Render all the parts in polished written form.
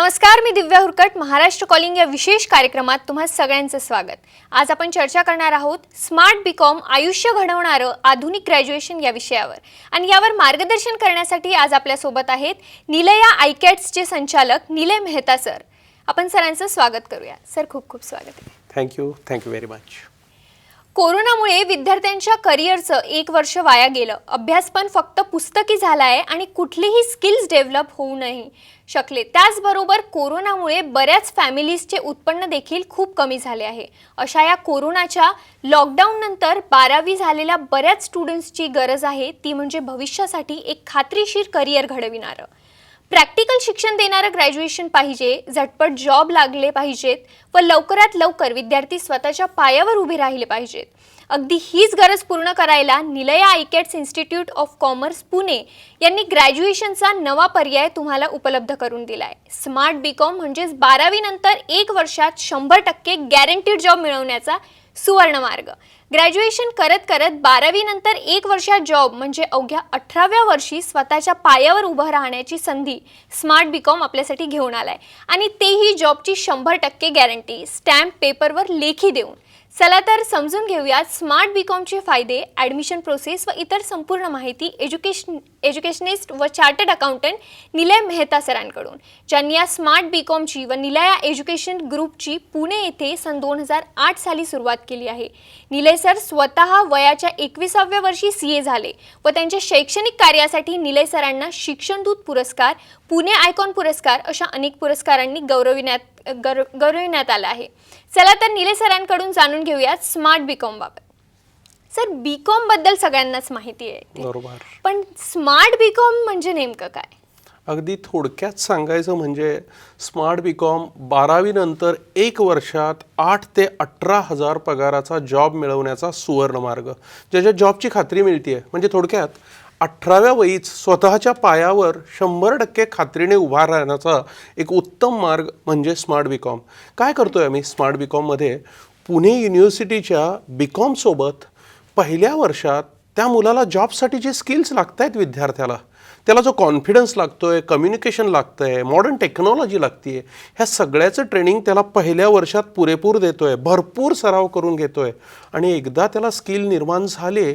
नमस्कार, मी दिव्या हुरकट. महाराष्ट्र कॉलिंग या विशेष कार्यक्रमात तुम्हा सगळ्यांचं स्वागत. आज आपण चर्चा करणार आहोत स्मार्ट बीकॉम आयुष्य घडवणारं आधुनिक ग्रॅज्युएशन या विषयावर. आणि यावर मार्गदर्शन करण्यासाठी आज आपल्या सोबत आहेत निलया आयकॅट्सचे संचालक निलय मेहता सर. आपण सरांचं स्वागत करूया. सर, खूप खूप स्वागत आहे. Thank you very much. कोरोनामुळे विद्यार्थ्यांच्या करिअरचं एक वर्ष वाया गेलं. अभ्यास पण फक्त पुस्तकी झाला आहे आणि कुठलीही स्किल्स डेव्हलप होऊ नाही शकले. त्याचबरोबर कोरोनामुळे बऱ्याच फॅमिलीजचे उत्पन्न देखील खूप कमी झाले आहे. अशा या कोरोनाच्या लॉकडाऊन नंतर 12वी झालेल्या बऱ्याच स्टुडंट्सची गरज आहे ती म्हणजे भविष्यासाठी एक खात्रीशीर करिअर घडविणारं प्रॅक्टिकल शिक्षण देणारं ग्रॅज्युएशन पाहिजे. झटपट जॉब लागले पाहिजेत व लवकरात लवकर विद्यार्थी स्वतःच्या पायावर उभे राहिले पाहिजेत. अगदी हीच गरज पूर्ण करायला निलया आयकॅट्स इन्स्टिट्यूट ऑफ कॉमर्स पुणे यांनी ग्रॅज्युएशनचा नवा पर्याय तुम्हाला उपलब्ध करून दिलाय. स्मार्ट बीकॉम म्हणजेच 12वी नंतर एक वर्षात 100% गॅरंटीड जॉब मिळवण्याचा सुवर्ण मार्ग. ग्रॅज्युएशन करत करत 12वी नंतर एक वर्षात जॉब म्हणजे अवघ्या 18व्या वर्षी स्वतःच्या पायावर उभं राहण्याची संधी स्मार्ट बीकॉम आपल्यासाठी घेऊन आलाय. आणि तेही जॉबची 100% गॅरंटी स्टॅम्प पेपरवर लेखी देऊन. चला तर समजून घेऊयात स्मार्ट बीकॉमचे फायदे, ॲडमिशन प्रोसेस व इतर संपूर्ण माहिती एज्युकेशनिस्ट व चार्टर्ड अकाउंटंट निलय मेहता सरांकडून, ज्यांनी या स्मार्ट बीकॉमची व निलया एज्युकेशन ग्रुपची पुणे येथे सन 2008 साली सुरुवात केली आहे. निलय सर स्वतः वयाच्या 21व्या वर्षी CA झाले व त्यांच्या शैक्षणिक कार्यासाठी निलय सरांना शिक्षणदूत पुरस्कार, पुणे आयकॉन पुरस्कार अशा अनेक पुरस्कारांनी गौरविण्यात आलं आहे. चला तर निलय सरांकडून जाणून घेऊयात स्मार्ट बीकॉम बाबत. सर, बीकॉम बद्दल सगळ्यांनाच माहिती आहे, बरोबर, पण स्मार्ट बीकॉम म्हणजे नेमकं काय? अगदी थोडक्यात सांगायचं म्हणजे स्मार्ट बीकॉम 12वी नंतर एक वर्षात 8 ते 18,000 पगाराचा जॉब मिळवण्याचा सुवर्ण मार्ग, ज्याच्या जॉबची खात्री मिळते. म्हणजे थोडक्यात 18व्या वयीत स्वतःच्या पायावर 100% खात्रीने उभा राहण्याचा एक उत्तम मार्ग म्हणजे स्मार्ट बीकॉम. काय करतोय आम्ही स्मार्ट बीकॉममध्ये? पुणे युनिव्हर्सिटीच्या बीकॉमसोबत पहिल्या वर्षात त्या मुलाला जॉबसाठी जे स्किल्स लागत आहेत विद्यार्थ्याला, त्याला जो कॉन्फिडन्स लागतोय, कम्युनिकेशन लागतंय, मॉडर्न टेक्नॉलॉजी लागते, ह्या सगळ्याचं ट्रेनिंग त्याला पहिल्या वर्षात पुरेपूर देतोय, भरपूर सराव करून घेतोय. आणि एकदा त्याला स्किल निर्माण झाले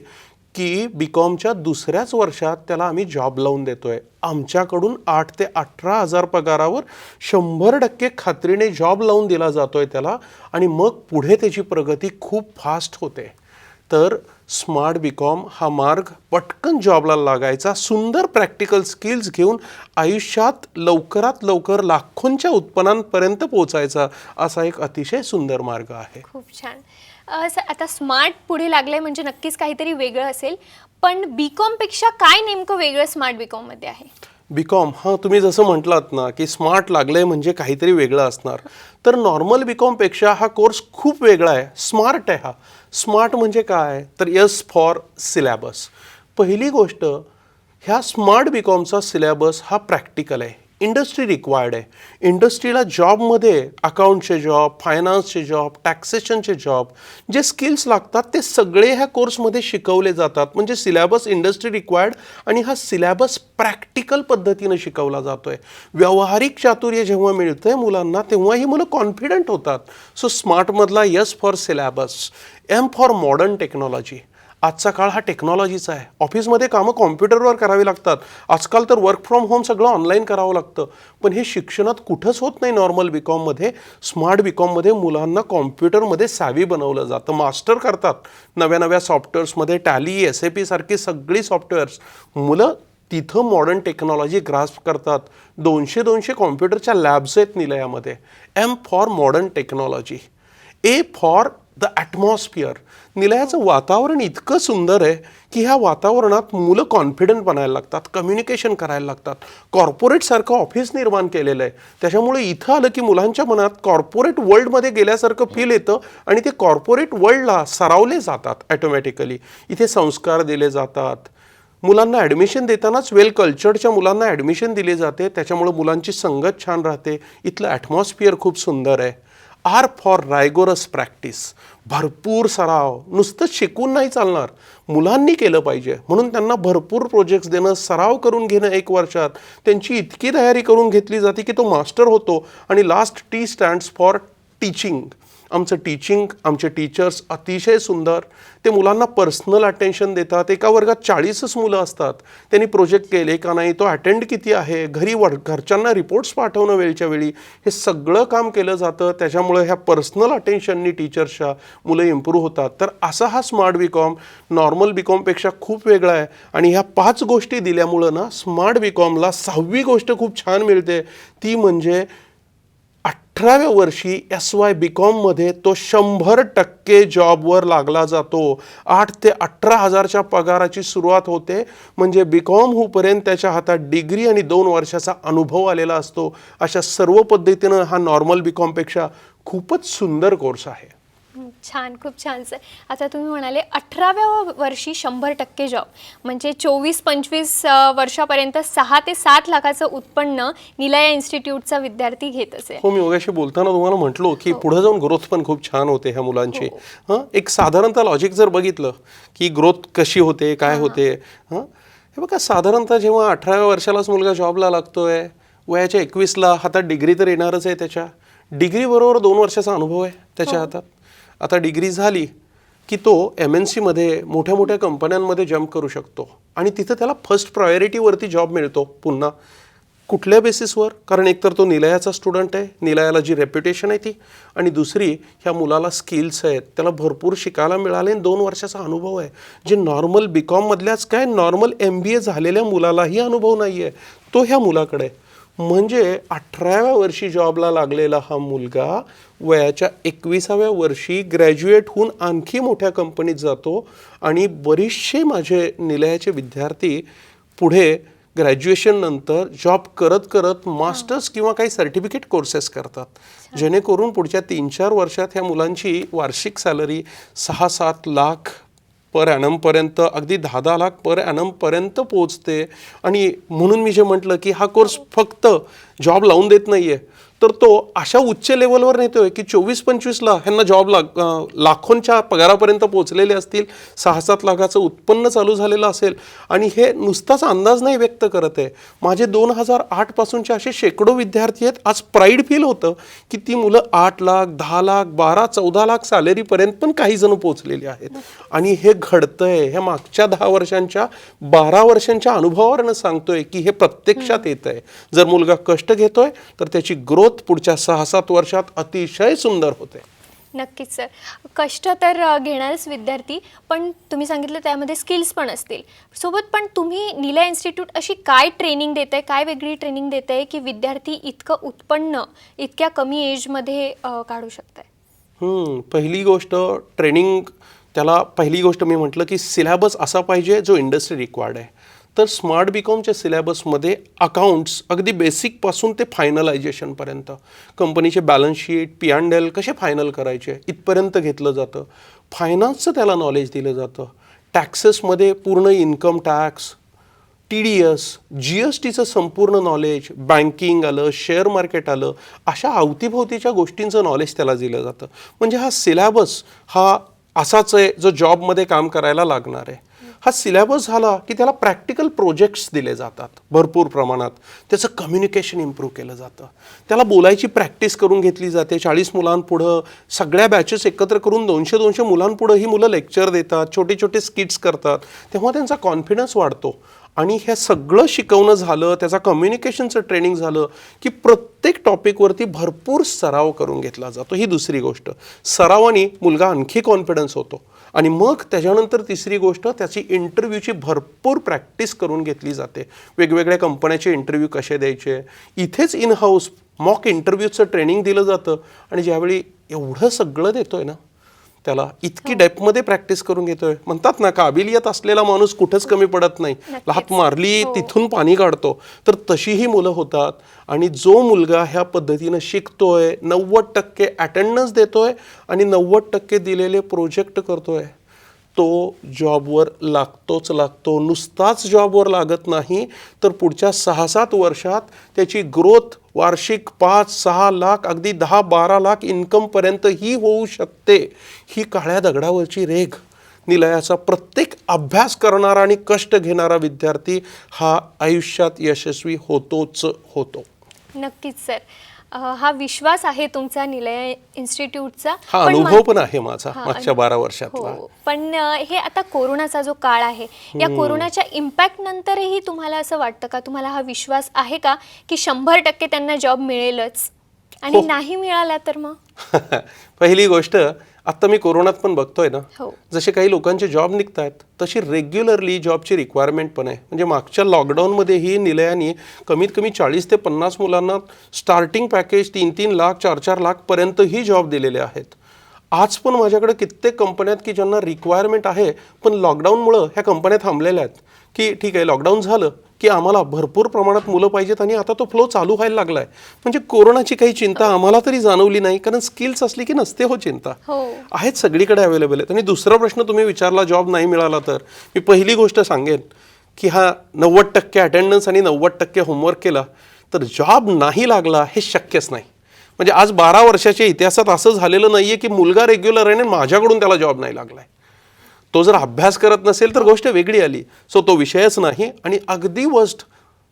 की बीकॉमच्या दुसऱ्याच वर्षात त्याला आम्ही जॉब लावून देतोय. आमच्याकडून 8 ते 18,000 पगारावर 100% खात्रीने जॉब लावून दिला जातोय त्याला. आणि मग पुढे त्याची प्रगती खूप फास्ट होते. तर स्मार्ट बीकॉम हा मार्ग पटकन जॉबला लागायचा, सुंदर प्रॅक्टिकल स्किल्स घेऊन आयुष्यात लवकरात लवकर लाखोंच्या उत्पन्नांपर्यंत पोहोचायचा असा एक अतिशय सुंदर मार्ग आहे. खूप छान. आता स्मार्ट पुढे लागले म्हणजे नक्कीच काहीतरी वेगळं असेल, पण बीकॉम पेक्षा काय नेमकं वेगळं स्मार्ट बीकॉम मध्ये आहे? बीकॉम, तुम्ही जसं म्हटलात ना की स्मार्ट लागलंय म्हणजे काहीतरी वेगळं असणार, तर नॉर्मल बीकॉमपेक्षा हा कोर्स खूप वेगळा आहे, स्मार्ट आहे. हा स्मार्ट म्हणजे काय? तर S फॉर सिलॅबस. पहिली गोष्ट, ह्या स्मार्ट बीकॉमचा सिलॅबस हा प्रॅक्टिकल आहे, इंडस्ट्री रिक्वायर्ड आहे. इंडस्ट्रीला जॉबमध्ये अकाउंटचे जॉब, फायनान्सचे जॉब, टॅक्सेशनचे जॉब, जे स्किल्स लागतात ते सगळे ह्या कोर्समध्ये शिकवले जातात. म्हणजे सिलॅबस इंडस्ट्री रिक्वायर्ड आणि हा सिलॅबस प्रॅक्टिकल पद्धतीनं शिकवला जातोय. व्यावहारिक चातुर्य जेव्हा मिळतंय मुलांना तेव्हा ही मुलं कॉन्फिडंट होतात. सो स्मार्टमधला S for syllabus, M for modern technology. आजचा काळ हा टेक्नॉलॉजीचा आहे. ऑफिसमध्ये कामं कॉम्प्युटरवर करावी लागतात. आजकाल तर वर्क फ्रॉम होम सगळं ऑनलाईन करावं लागतं. पण हे शिक्षणात कुठंच होत नाही नॉर्मल बीकॉममध्ये. स्मार्ट बीकॉममध्ये मुलांना कॉम्प्युटरमध्ये सॅव्ही बनवलं जातं, मास्टर करतात नव्या नव्या सॉफ्टवेअर्समध्ये. टॅली, SAP सारखी सगळी सॉफ्टवेअर्स मुलं तिथं मॉडर्न टेक्नॉलॉजी ग्रास्प करतात. 200 कॉम्प्युटरच्या लॅब्स आहेत निलयामध्ये. M for modern technology. A for the atmosphere. निलयाचं वातावरण इतकं सुंदर आहे की ह्या वातावरणात मुलं कॉन्फिडंट बनायला लागतात, कम्युनिकेशन करायला लागतात. कॉर्पोरेटसारखं ऑफिस निर्माण केलेलं आहे, त्याच्यामुळे इथं आलं की मुलांच्या मनात कॉर्पोरेट वर्ल्डमध्ये गेल्यासारखं फील येतं आणि ते कॉर्पोरेट वर्ल्डला सरावले जातात ॲटोमॅटिकली. इथे संस्कार दिले जातात. मुलांना ॲडमिशन देतानाच वेल कल्चर्डच्या मुलांना ॲडमिशन दिली जाते, त्याच्यामुळे मुलांची संगत छान राहते. इथलं ॲटमॉस्फिअर खूप सुंदर आहे. R for rigorous practice. भरपूर सराव, नुसतं शिकून नाही चालणार. मुलांनी केलं पाहिजे. म्हणून त्यांना भरपूर प्रोजेक्ट्स देणं, सराव करून घेणं 1 वर्षात, त्यांची इतकी तयारी करून घेतली जाते की तो मास्टर होतो. आणि last T stands for teaching. आमचं टीचिंग, आमचे टीचर्स अतिशय सुंदर. ते मुलांना पर्सनल अटेन्शन देतात. एका वर्गात 40च मुलं असतात. त्यांनी प्रोजेक्ट केले का नाही, तो अटेंड किती आहे, घरच्यांना रिपोर्ट्स पाठवणं वेळच्या वेळी, हे सगळं काम केलं जातं. त्याच्यामुळे ह्या पर्सनल अटेन्शननी टीचर्सच्या मुलं इम्प्रूव्ह होतात. तर असा हा स्मार्ट बीकॉम नॉर्मल बीकॉमपेक्षा खूप वेगळा आहे. आणि ह्या 5 गोष्टी दिल्यामुळं ना स्मार्ट बीकॉमला 6वी गोष्ट खूप छान मिळते. ती म्हणजे 18व्या वर्षी SY बीकॉममध्ये तो 100% जॉबवर लागला जातो. 8 ते 18 हजारच्या पगाराची सुरुवात होते. म्हणजे बीकॉम होईपर्यंत त्याच्या हातात डिग्री आणि 2 वर्षाचा अनुभव आलेला असतो. अशा सर्व पद्धतीनं हा नॉर्मल बीकॉमपेक्षा खूपच सुंदर कोर्स आहे. छान, खूप छान सर. आता तुम्ही म्हणाले 18व्या वर्षी 100% जॉब, म्हणजे 24-25 वर्षापर्यंत 6 ते 7 लाखाचं उत्पन्न निलया इन्स्टिट्यूटचा विद्यार्थी घेत असेल. हो, मी मगाशी बोलताना तुम्हाला म्हटलो की पुढे जाऊन ग्रोथ पण खूप छान होते ह्या मुलांची. एक साधारणतः लॉजिक जर बघितलं की ग्रोथ कशी होते, काय होते. हे बघा, साधारणतः जेव्हा 18व्या वर्षालाच मुलगा जॉबला लागतोय, वयाच्या 21ला हातात डिग्री तर येणारच आहे. त्याच्या डिग्रीबरोबर 2 वर्षाचा अनुभव आहे त्याच्या हातात. आता डिग्री झाली की तो MNC मध्ये मोठ्या मोठ्या कंपन्यांमध्ये जम्प करू शकतो. आणि तिथं त्याला फर्स्ट प्रायोरिटीवरती जॉब मिळतो. पुन्हा कुठल्या बेसिसवर? कारण एकतर तो निलयाचा स्टुडंट आहे, निलयाला जी रेप्युटेशन आहे ती, आणि दुसरी ह्या मुलाला स्किल्स आहेत, त्याला भरपूर शिकायला मिळाले, 2 वर्षाचा अनुभव आहे. जे नॉर्मल बीकॉममधल्याच काय, नॉर्मल MBA झालेल्या मुलालाही अनुभव नाही आहे, तो ह्या मुलाकडे. म्हणजे 18व्या वर्षी जॉबला लागलेला हा मुलगा वयाच्या 21व्या वर्षी ग्रॅज्युएट होऊन आणखी मोठ्या कंपनीत जातो. आणि बरेचसे माझे निलयाचे विद्यार्थी पुढे ग्रॅज्युएशन नंतर जॉब करत करत मास्टर्स किंवा काही सर्टिफिकेट कोर्सेस करतात, जेणेकरून पुढच्या 3-4 वर्षात ह्या मुलांची वार्षिक सॅलरी 6-7 लाख पर ॲनमपर्यंत, अगदी 10-10 लाख पर ॲनमपर्यंत पोहोचते. आणि म्हणून मी जे म्हटलं की हा कोर्स फक्त जॉब लावून देत नाही आहे, तर तो अशा उच्च लेवलवर नेतोय की 24-25ला ह्यांना जॉब लाखोंच्या पगारापर्यंत पोहोचलेले असतील, 6-7 लाखाचं उत्पन्न चालू झालेलं असेल. आणि हे नुसताच अंदाज नाही व्यक्त करत आहे. माझे 2008 पासूनचे असे शेकडो विद्यार्थी आहेत. आज प्राईड फील होतं की ती मुलं 8 लाख, 10 लाख, 12-14 लाख सॅलरीपर्यंत पण काही जण पोहोचलेले आहेत. आणि हे घडतंय ह्या मागच्या 10 वर्षांच्या, 12 वर्षांच्या अनुभवावरनं सांगतोय की हे प्रत्यक्षात येत आहे. जर मुलगा कष्ट घेतोय तर त्याची ग्रोथ पुढच्या 6-7 वर्षात अतिशय सुंदर होते. नक्कीच सर. कष्ट तर घेणारच विद्यार्थी, पण तुम्ही सांगितलं त्यामध्ये स्किल्स पण असतील सोबत. पण तुम्ही निलया इन्स्टिट्यूट अशी काय ट्रेनिंग देत आहे, काय वेगळी ट्रेनिंग देत आहे की विद्यार्थी इतकं उत्पन्न इतक्या कमी एजमध्ये काढू शकताय? पहिली गोष्ट ट्रेनिंग, त्याला पहिली गोष्ट मी म्हटलं की सिलेबस असा पाहिजे जो इंडस्ट्री रिक्वायर्ड आहे. तर स्मार्ट बीकॉमच्या सिलेबसमध्ये अकाउंट्स अगदी बेसिकपासून ते फायनलायझेशनपर्यंत, कंपनीचे बॅलन्स शीट, P&L कसे फायनल करायचे इथपर्यंत घेतलं जातं. फायनान्सचं त्याला नॉलेज दिलं जातं. टॅक्सेसमध्ये पूर्ण इन्कम टॅक्स, TDS, GSTचं संपूर्ण नॉलेज, बँकिंग आलं, शेअर मार्केट आलं, अशा अवतीभोवतीच्या गोष्टींचं नॉलेज त्याला दिलं जातं. म्हणजे हा सिलेबस हा असाच आहे जो जॉबमध्ये काम करायला लागणार आहे. हा सिलेबस झाला की त्याला प्रॅक्टिकल प्रोजेक्ट्स दिले जातात भरपूर प्रमाणात. त्याचं कम्युनिकेशन इम्प्रूव्ह केलं जातं. त्याला बोलायची प्रॅक्टिस करून घेतली जाते. 40 मुलांपुढं सगळ्या बॅचेस एकत्र करून 200-200 मुलांपुढं ही मुलं लेक्चर देतात, छोटे छोटे स्किट्स करतात. तेव्हा त्यांचा कॉन्फिडन्स वाढतो. आणि हे सगळं शिकवणं झालं, त्याचा कम्युनिकेशनचं ट्रेनिंग झालं की प्रत्येक टॉपिकवरती भरपूर सराव करून घेतला जातो. ही दुसरी गोष्ट. सरावाने मुलगा आणखी कॉन्फिडन्स होतो. आणि मग त्याच्यानंतर तिसरी गोष्ट, त्याची इंटरव्ह्यूची भरपूर प्रॅक्टिस करून घेतली जाते. वेगवेगळ्या कंपन्याचे इंटरव्ह्यू कसे द्यायचे, इथेच इन हाऊस मॉक इंटरव्ह्यूचं ट्रेनिंग दिलं जातं. आणि ज्यावेळी एवढं सगळं देतोय ना, त्याला इतकी डेप्थमध्ये प्रॅक्टिस करून घेतोय. म्हणतात ना, काबिलियत असलेला माणूस कुठंच कमी पडत नाही. लाथ मारली तिथून पाणी काढतो. तर तशी ही मुलं होतात. आणि जो मुलगा ह्या पद्धतीनं शिकतोय, 90% अटेंडन्स देतोय आणि 90% दिलेले प्रोजेक्ट करतोय, तो जॉबवर लागतोच लागतो. नुसताच जॉबवर लागत नाही, तर पुढच्या 6-7 वर्षात त्याची ग्रोथ वार्षिक 5-6 लाख, अगदी 10-12 लाख इन्कमपर्यंत ही होऊ शकते. ही काळ्या दगडावरची रेघ निलयाचा प्रत्येक अभ्यास करणारा आणि कष्ट घेणारा विद्यार्थी हा आयुष्यात यशस्वी होतोच होतो. नक्कीच सर. हा विश्वास आहे तुमचा निलय इन्स्टिट्यूटचा. हा पण अनुभव पण आहे माझा हा, मागच्या 12 वर्षातला. हो, पण हे आता कोरोनाचा जो काळ आहे, या कोरोनाच्या इम्पॅक्ट नंतरही तुम्हाला असं वाटतं का, तुम्हाला हा विश्वास आहे का की 100% त्यांना जॉब मिळेलच, आणि नाही मिळाला तर मग? पहिली गोष्ट, आता मी कोरोनात पण बघतोय ना, हो. जसे काही लोकांचे जॉब निघतायत तशी रेग्युलरली जॉबची रिक्वायरमेंट पण आहे. म्हणजे मागच्या लॉकडाऊनमध्येही निलयाने कमीत कमी 40 ते 50 मुलांना स्टार्टिंग पॅकेज 3-3 लाख 4-4 लाखपर्यंतही जॉब दिलेले आहेत. आज पण माझ्याकडे कित्येक कंपन्या आहेत की ज्यांना रिक्वायरमेंट आहे, पण लॉकडाऊनमुळं ह्या कंपन्या थांबलेल्या आहेत की ठीक आहे, लॉकडाऊन झालं की आम्हाला भरपूर प्रमाणात मुलं पाहिजेत आणि आता तो फ्लो चालू व्हायला लागलाय. म्हणजे कोरोनाची काही चिंता आम्हाला तरी जाणवली नाही, कारण स्किल्स असली की नसते हो चिंता. आहेत सगळीकडे अवेलेबल आहेत. आणि दुसरा प्रश्न तुम्ही विचारला, जॉब नाही मिळाला तर मी पहिली गोष्ट सांगेन की हा 90% अटेंडन्स आणि 90% होमवर्क केला तर जॉब नाही लागला हे शक्यच नाही. म्हणजे आज 12 वर्षाच्या इतिहासात असं झालेलं नाहीये की मुलगा रेग्युलर आहे आणि माझ्याकडून त्याला जॉब नाही लागलाय. तो जर अभ्यास करत नसेल तर गोष्ट वेगळी आली. सो तो विषयच नाही. आणि अगदी वर्स्ट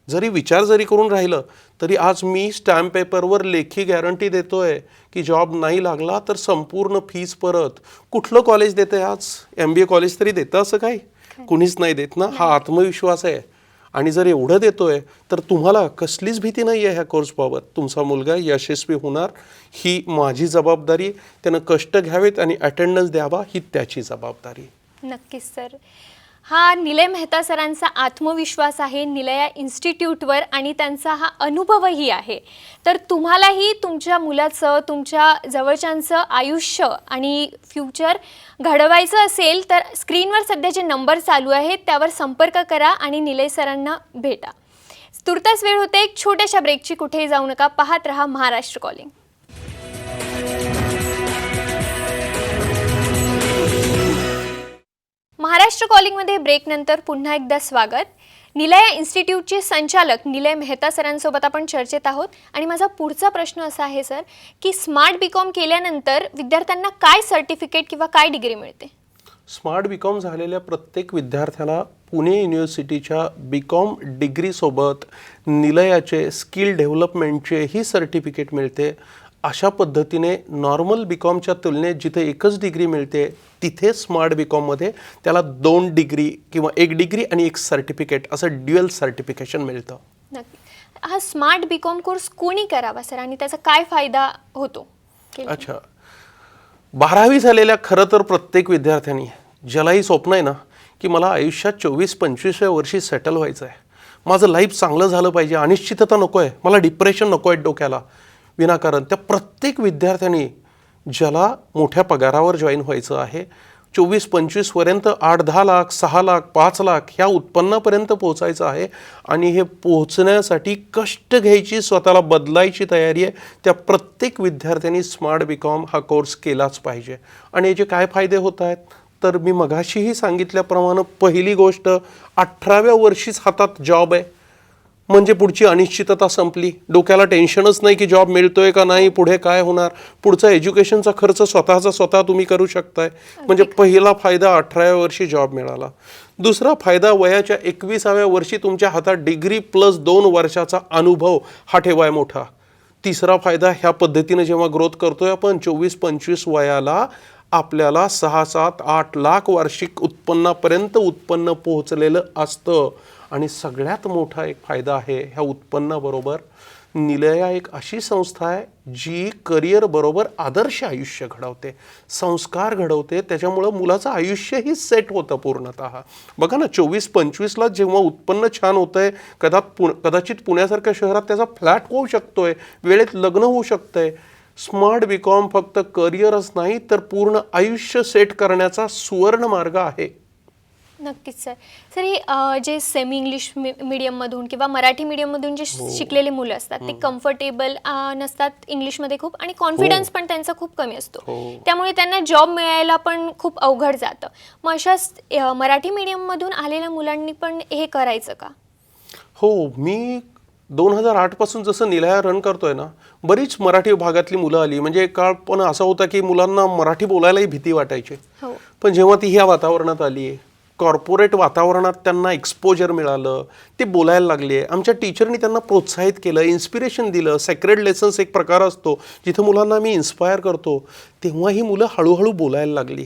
जरी विचार जरी करून राहिलं तरी आज मी स्टॅम्प पेपरवर लेखी गॅरंटी देतोय की जॉब नाही लागला तर संपूर्ण फीस परत. कुठलं कॉलेज देतंय आज? MBA कॉलेज तरी देतं असं काही? कुणीच नाही देत ना. हा आत्मविश्वास आहे. आणि जर एवढं देतोय तर तुम्हाला कसलीच भीती नाही आहे ह्या कोर्सबाबत. तुमचा मुलगा यशस्वी होणार ही माझी जबाबदारी. त्यानं कष्ट घ्यावेत आणि अटेंडन्स द्यावा ही त्याची जबाबदारी. नक्कीच सर. हा निलय मेहता सरांचा आत्मविश्वास आहे निलया इन्स्टिट्यूटवर, आणि त्यांचा हा अनुभवही आहे. तर तुम्हालाही तुमच्या मुलाचं, तुमच्या जवळच्यांचं आयुष्य आणि फ्युचर घडवायचं असेल तर स्क्रीनवर सध्या जे नंबर चालू आहेत त्यावर संपर्क करा आणि निलय सरांना भेटा. तुर्तास वेळ होते एक छोट्याशा ब्रेकची. कुठेही जाऊ नका, पाहत रहा महाराष्ट्र कॉलिंग. महाराष्ट्र कॉलिंगमध्ये ब्रेकनंतर पुन्हा एकदा स्वागत. निलया इन्स्टिट्यूटचे संचालक निलय मेहता सरांसोबत आपण चर्चेत आहोत. आणि माझा पुढचा प्रश्न असा आहे सर की स्मार्ट बीकॉम केल्यानंतर विद्यार्थ्यांना काय सर्टिफिकेट किंवा काय डिग्री मिळते? स्मार्ट बीकॉम झालेल्या प्रत्येक विद्यार्थ्याला पुणे युनिव्हर्सिटीच्या बीकॉम डिग्रीसोबत निलयाचे स्किल डेव्हलपमेंटचेही सर्टिफिकेट मिळते. अशा पद्धतीने नॉर्मल बीकॉमच्या तुलनेत जिथे एकच डिग्री मिळते तिथे स्मार्ट बीकॉममध्ये त्याला 2 डिग्री किंवा 1 डिग्री आणि 1 सर्टिफिकेट असं ड्युअल सर्टिफिकेशन मिळतं. नक्की. हा स्मार्ट बीकॉम कोर्स कोणी करावा सर, आणि त्याचा काय फायदा होतो? अच्छा, 12वी झालेल्या खरं तर प्रत्येक विद्यार्थ्यांनी ज्यालाही स्वप्न आहे ना की मला आयुष्यात 24-25व्या वर्षी सेटल व्हायचं आहे, माझं लाईफ चांगलं झालं पाहिजे, अनिश्चितता नको आहे, मला डिप्रेशन नको आहे डोक्याला विनाकारण, त्या प्रत्येक विद्यार्थ्यांनी ज्याला मोठ्या पगारावर जॉईन व्हायचं आहे, 24-25 पर्यंत 8-10 लाख 6 लाख 5 लाख ह्या उत्पन्नापर्यंत पोहोचायचं आहे. आणि हे पोहोचण्यासाठी कष्ट घ्यायची, स्वतःला बदलायची तयारी आहे, त्या प्रत्येक विद्यार्थ्यांनी स्मार्ट बीकॉम हा कोर्स केलाच पाहिजे. आणि याचे काय फायदे होत आहेत तर मी मगाशीही सांगितल्याप्रमाणे पहिली गोष्ट, 18व्या वर्षीच हातात जॉब आहे म्हणजे पुढची अनिश्चितता संपली. डोक्याला टेन्शनच नाही की जॉब मिळतोय का नाही, पुढे काय होणार, पुढचा एज्युकेशनचा खर्च स्वतः तुम्ही करू शकताय. म्हणजे पहिला फायदा 18व्या वर्षी जॉब मिळाला. दुसरा फायदा, वयाच्या 21व्या वर्षी तुमच्या हातात डिग्री प्लस 2 वर्षाचा अनुभव हा ठेवाय मोठा. तिसरा फायदा, ह्या पद्धतीने जेव्हा ग्रोथ करतोय आपण 24-25 वयाला आपल्याला 6-7-8 लाख वार्षिक उत्पन्नापर्यंत उत्पन्न पोहोचलेलं असतं. आणि सगळ्यात मोठा एक फायदा आहे ह्या उत्पन्नाबरोबर, निलया एक अशी संस्था आहे जी करिअर बरोबर आदर्श आयुष्य घडवते, संस्कार घडवते. त्याच्यामुळं मुलाचं आयुष्यही सेट होतं पूर्णतः. बघा ना, 24-25ला जेव्हा उत्पन्न छान होतंय, कदाचित पुण्यासारख्या शहरात त्याचा फ्लॅट होऊ शकतोय, वेळेत लग्न होऊ शकतंय. स्मार्ट बीकॉम फक्त करिअरच नाही तर पूर्ण आयुष्य सेट करण्याचा सुवर्ण मार्ग आहे. नक्कीच सर. सर हे जे सेमी इंग्लिश मीडियममधून किंवा मराठी मीडियममधून जे शिकलेले मुलं असतात ते कम्फर्टेबल नसतात इंग्लिशमध्ये खूप, आणि कॉन्फिडन्स पण त्यांचा खूप कमी असतो. त्यामुळे त्यांना जॉब मिळायला पण खूप अवघड जातं. मग अशा मराठी मीडियममधून आलेल्या मुलांनी पण हे करायचं का? हो, मी 2008 पासून जसं निलया रन करतोय ना, बरीच मराठी भागातली मुलं आली. म्हणजे एक काळ पण असा होता की मुलांना मराठी बोलायलाही भीती वाटायची. हो. पण जेव्हा ती ह्या वातावरणात आली, कॉर्पोरेट वातावरणात त्यांना एक्सपोजर मिळालं, ते बोलायला लागले. आमच्या टीचरनी त्यांना प्रोत्साहित केलं, इन्स्पिरेशन दिलं. सेक्रेड लेसन्स एक प्रकार असतो जिथं मुलांना आम्ही इन्स्पायर करतो. तेव्हा ही मुलं हळूहळू बोलायला लागली.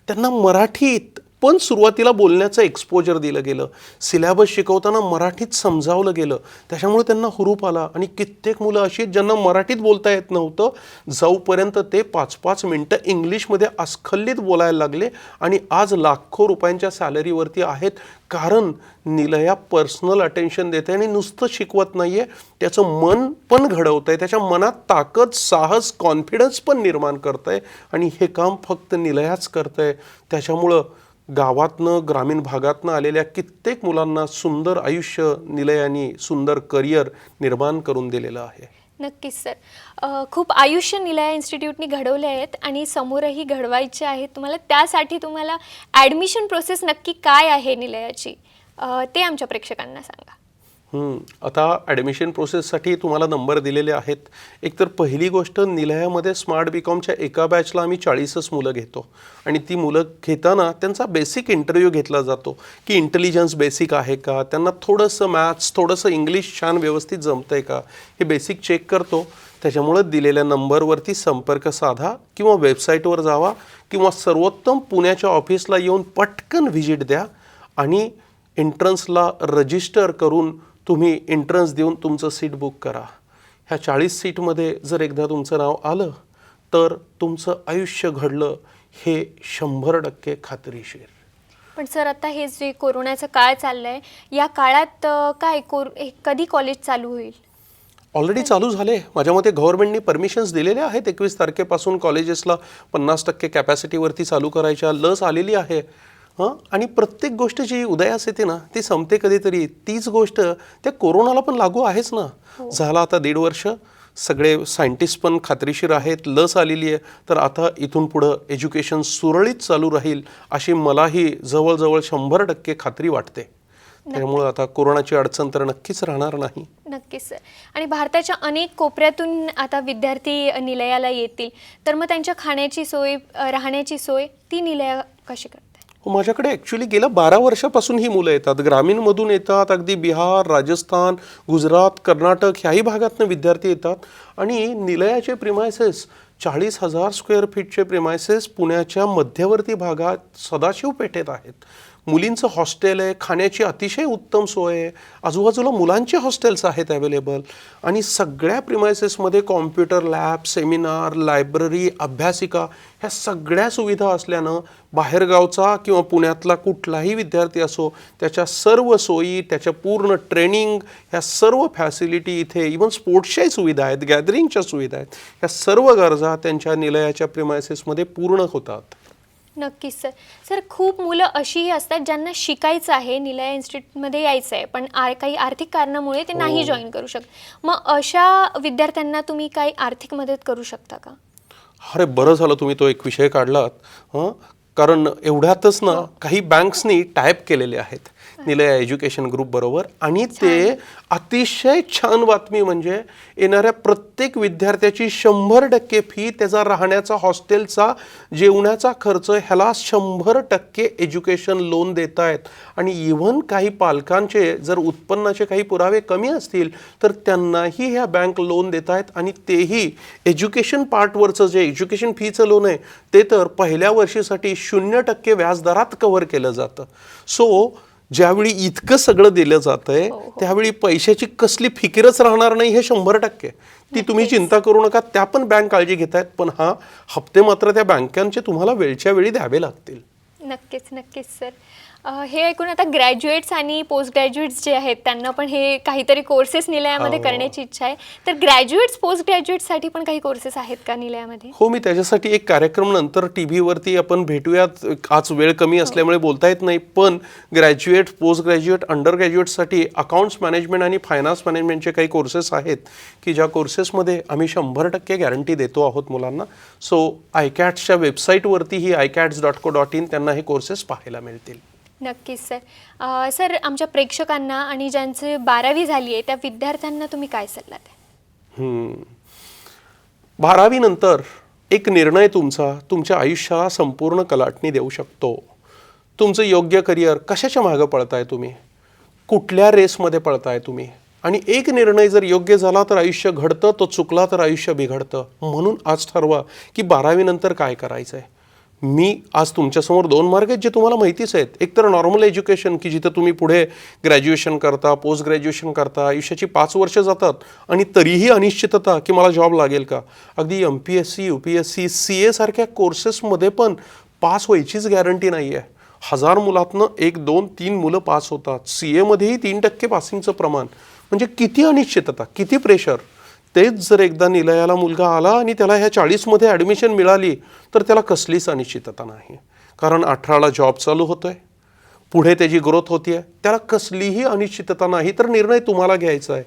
त्यांना मराठीत पण सुरुवातीला बोलण्याचं एक्सपोजर दिलं गेलं. सिलॅबस शिकवताना मराठीत समजावलं गेलं. त्याच्यामुळे त्यांना हुरूप आला. आणि कित्येक मुलं अशी आहेत ज्यांना मराठीत बोलता येत नव्हतं, जाऊपर्यंत ते 5-5 मिनटं इंग्लिशमध्ये अस्खलित बोलायला लागले. आणि आज लाखो रुपयांच्या सॅलरीवरती आहेत. कारण निलया पर्सनल अटेन्शन देते आणि नुसतं शिकवत नाही आहे, त्याचं मन पण घडवतं आहे, त्याच्या मनात ताकद, साहस, कॉन्फिडन्स पण निर्माण करतं आहे. आणि हे काम फक्त निलयाच करतं आहे. त्याच्यामुळं गावातनं, ग्रामीण भागातनं आलेल्या कित्येक मुलांना सुंदर आयुष्य निलयानी, सुंदर करिअर निर्माण करून दिलेलं आहे. नक्कीच सर. खूप आयुष्य निलया इन्स्टिट्यूटनी घडवले आहेत आणि समोरही घडवायचे आहेत तुम्हाला. त्यासाठी तुम्हाला ॲडमिशन प्रोसेस नक्की काय आहे निलयाची, ते आमच्या प्रेक्षकांना सांगा. आता ॲडमिशन प्रोसेससाठी तुम्हाला नंबर दिलेले आहेत. एकतर पहिली गोष्ट, निलयामध्ये स्मार्ट बीकॉमच्या एका बॅचला आम्ही 40च मुलं घेतो. आणि ती मुलं घेताना त्यांचा बेसिक इंटरव्ह्यू घेतला जातो की इंटेलिजन्स बेसिक आहे का, त्यांना थोडंसं मॅथ्स, थोडंसं इंग्लिश छान व्यवस्थित जमतं आहे का, हे बेसिक चेक करतो. त्याच्यामुळं दिलेल्या नंबरवरती संपर्क साधा किंवा वेबसाईटवर जावा किंवा सर्वोत्तम पुण्याच्या ऑफिसला येऊन पटकन व्हिजिट द्या. आणि एंट्रन्सला रजिस्टर करून तुम्ही एंट्रन्स देऊन तुमचं सीट बुक करा. ह्या 40 सीटमध्ये जर एकदा तुमचं नाव आलं तर तुमचं आयुष्य घडलं हे 100% खात्रीशीर. पण सर, आता हे जे कोरोनाचा काळ चालला आहे, या काळात कधी कॉलेज चालू होईल? ऑलरेडी चालू झाले. माझ्या मते गव्हर्नमेंटनी परमिशन्स दिलेले आहेत. 21 तारखेपासून कॉलेजेसला 50% कॅपॅसिटीवरती चालू करायच्या. लस आलेली आहे. आणि प्रत्येक गोष्ट जी उदयास येते ना, ती संपते कधीतरी. तीच गोष्ट त्या कोरोनाला पण लागू आहेच ना. झाला आता 1.5 वर्ष. सगळे सायंटिस्ट पण खात्रीशीर आहेत. लस आलेली आहे. तर आता इथून पुढं एज्युकेशन सुरळीत चालू राहील अशी मलाही जवळजवळ 100% खात्री वाटते. त्यामुळं आता कोरोनाची अडचण तर नक्कीच राहणार नाही. नक्कीच सर. आणि भारताच्या अनेक कोपऱ्यातून आता विद्यार्थी निलयाला येतील, तर मग त्यांच्या खाण्याची सोय, राहण्याची सोय ती निलया कशी करते? माझ्याकडे ॲक्च्युली गेल्या 12 वर्षापासून ही मुलं येतात. ग्रामीणमधून येतात, अगदी बिहार, राजस्थान, गुजरात, कर्नाटक ह्याही भागातनं विद्यार्थी येतात. आणि निलयाचे प्रिमायसेस 40,000 स्क्वेअर फीटचे प्रिमायसेस पुण्याच्या मध्यवर्ती भागात सदाशिव पेठेत आहेत. मुलींचं हॉस्टेल आहे, खाण्याची अतिशय उत्तम सोय आहे, आजूबाजूला मुलांचे हॉस्टेल्स आहेत अवेलेबल. आणि सगळ्या प्रिमायसेसमध्ये कॉम्प्युटर लॅब, सेमिनार, लायब्ररी, अभ्यासिका ह्या सगळ्या सुविधा असल्यानं बाहेरगावचा किंवा पुण्यातला कुठलाही विद्यार्थी असो, त्याच्या सर्व सोयी, त्याच्या पूर्ण ट्रेनिंग, ह्या सर्व फॅसिलिटी इथे, इवन स्पोर्ट्सच्याही सुविधा आहेत, गॅदरिंगच्या सुविधा आहेत, ह्या सर्व गरजा त्यांच्या निलयाच्या प्रिमायसेसमध्ये पूर्ण होतात. नक्कीच सर. सर, खूप मुलं अशीही असतात ज्यांना शिकायचं आहे, निलया इन्स्टिट्यूटमध्ये यायचं आहे, पण काही आर्थिक कारणामुळे ते नाही जॉईन करू शकत. मग अशा विद्यार्थ्यांना तुम्ही काही आर्थिक मदत करू शकता का? अरे बरं झालं तुम्ही तो एक विषय काढलात. कारण एवढ्यातच ना काही बँक्सनी टायप केलेले आहेत निलया एज्युकेशन ग्रुप बरोबर. आणि ते अतिशय छान बातमी म्हणजे येणाऱ्या प्रत्येक विद्यार्थ्याची 100% फी, त्याचा राहण्याचा, हॉस्टेलचा, जेवणाचा खर्च ह्याला 100% एज्युकेशन लोन देत आहेत. आणि इव्हन काही पालकांचे जर उत्पन्नाचे काही पुरावे कमी असतील तर त्यांनाही ह्या बँक लोन देत आहेत. आणि तेही एज्युकेशन पार्टवरचं जे एज्युकेशन फीचं लोन आहे ते तर पहिल्या वर्षीसाठी 0% व्याजदरात कव्हर केलं जातं. सो ज्यावेळी इतकं सगळं दिलं जातंय त्यावेळी पैशाची कसली फिकीरच राहणार नाही, हे 100%. ती तुम्ही चिंता करू नका, त्या पण बँक काळजी घेत आहेत. पण हप्ते मात्र त्या बँकांचे तुम्हाला वेळच्या वेळी द्यावे लागतील. नक्कीच सर. हे ऐकून आता ग्रॅज्युएट्स आणि पोस्ट ग्रॅज्युएट्स जे आहेत त्यांना पण हे काहीतरी कोर्सेस निलयामध्ये करण्याची इच्छा आहे. तर ग्रॅज्युएट्स, पोस्ट ग्रॅज्युएट्ससाठी पण काही कोर्सेस आहेत का निलयामध्ये? हो, मी त्याच्यासाठी एक कार्यक्रम नंतर TV वरती आपण भेटूयात. आज वेळ कमी असल्यामुळे बोलता येत नाही. पण ग्रॅज्युएट, पोस्ट ग्रॅज्युएट, अंडर ग्रॅज्युएटसाठी अकाउंट्स मॅनेजमेंट आणि फायनान्स मॅनेजमेंटचे काही कोर्सेस आहेत की ज्या कोर्सेसमध्ये आम्ही 100% गॅरंटी देतो आहोत मुलांना. सो ICATSच्या वेबसाईटवरती ही icats.co.in त्यांना हे कोर्सेस पाहायला मिळतील. नक्कीच सर. सर आमच्या प्रेक्षकांना आणि ज्यांचे 12वी झाली आहे त्या विद्यार्थ्यांना तुम्ही काय सल्ला द्याल? 12वी नंतर एक निर्णय तुमच्या आयुष्याला संपूर्ण कलाटणी देऊ शकतो. तुमचं योग्य करिअर, कशाच्या मागं पळताय तुम्ही, कुठल्या रेसमध्ये पळताय तुम्ही, आणि एक निर्णय जर योग्य झाला तर आयुष्य घडतं, तो चुकला तर आयुष्य बिघडतं. म्हणून आज ठरवा की 12वी नंतर काय करायचं आहे. मी आज तुमच्यासमोर 2 मार्ग आहेत जे तुम्हाला माहितीच आहेत. एक तर नॉर्मल एज्युकेशन की जिथं तुम्ही पुढे ग्रॅज्युएशन करता, पोस्ट ग्रॅज्युएशन करता, आयुष्याची 5 वर्ष जातात आणि तरीही अनिश्चितता की मला जॉब लागेल का. अगदी MPSC, UPSC, CA सारख्या कोर्सेसमध्ये पण पास व्हायचीच गॅरंटी नाही आहे. 1000 मुलातनं 1, 2, 3 मुलं पास होतात. CA मध्येही 3% पासिंगचं प्रमाण. म्हणजे किती अनिश्चितता, किती प्रेशर. तेच जर एकदा निलयाला मुलगा आला आणि त्याला ह्या 40मध्ये ॲडमिशन मिळाली तर त्याला कसलीच अनिश्चितता नाही. कारण 18ला जॉब चालू होतोय, पुढे त्याची ग्रोथ होतीये, त्याला कसलीही अनिश्चितता नाही. तर निर्णय तुम्हाला घ्यायचा आहे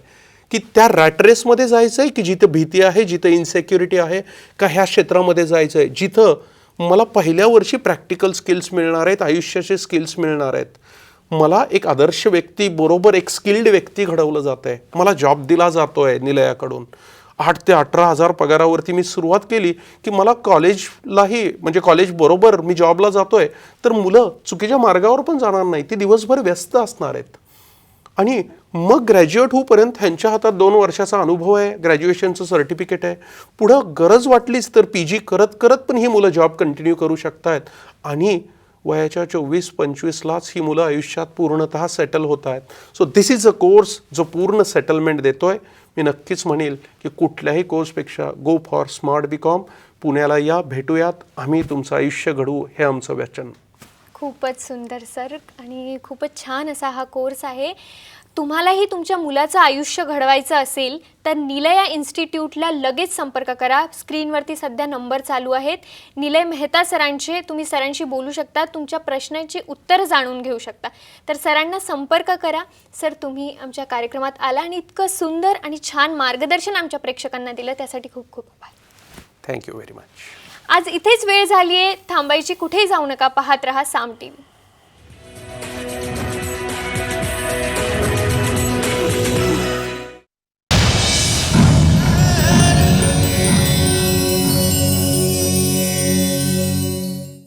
की त्या रॅट रेसमध्ये जायचं आहे की जिथं भीती आहे, जिथं इन्सेक्युरिटी आहे, का ह्या क्षेत्रामध्ये जायचं आहे जिथं मला पहिल्या वर्षी प्रॅक्टिकल स्किल्स मिळणार आहेत, आयुष्याचे स्किल्स मिळणार आहेत, मला एक आदर्श व्यक्ती बरोबर एक स्किल्ड व्यक्ती घडवलं जात आहे, मला जॉब दिला जातोय निलयाकडून. 8 ते 18,000 पगारावरती मी सुरुवात केली की मला कॉलेजलाही म्हणजे कॉलेज बरोबर मी जॉबला जातोय तर मुलं चुकीच्या मार्गावर पण जाणार नाही, ती दिवसभर व्यस्त असणार आहेत. आणि मग ग्रॅज्युएट होऊपर्यंत ह्यांच्या हातात 2 वर्षाचा अनुभव आहे, ग्रॅज्युएशनचं सर्टिफिकेट आहे. पुढं गरज वाटलीच तर PG करत करत पण ही मुलं जॉब कंटिन्यू करू शकतायत. आणि वयाच्या 24-25लाच ही मुलं आयुष्यात पूर्णतः सेटल होत आहेत. So this is a course जो पूर्ण सेटलमेंट देतोय. मी नक्कीच म्हणेल की कुठल्याही कोर्सपेक्षा गो फॉर स्मार्ट BCom. पुण्याला या, भेटूयात, आम्ही तुमचं आयुष्य घडवू, हे आमचं वचन. खूपच सुंदर सर आणि खूपच छान असा हा कोर्स आहे. तुम्हालाही तुमच्या मुलाचं आयुष्य घडवायचं असेल तर निलया इन्स्टिट्यूटला लगेच संपर्क करा. स्क्रीनवरती सध्या नंबर चालू आहेत. निलय मेहता सरांचे, तुम्ही सरांशी बोलू शकता, तुमच्या प्रश्नांची उत्तर जाणून घेऊ शकता. तर सरांना संपर्क करा. सर तुम्ही आमच्या कार्यक्रमात आला आणि इतकं सुंदर आणि छान मार्गदर्शन आमच्या प्रेक्षकांना दिलं त्यासाठी खूप खूप आभार. Thank you very much. आज इथेच वेळ झाली आहे थांबायची, कुठेही जाऊ नका, पाहत रहा साम TV.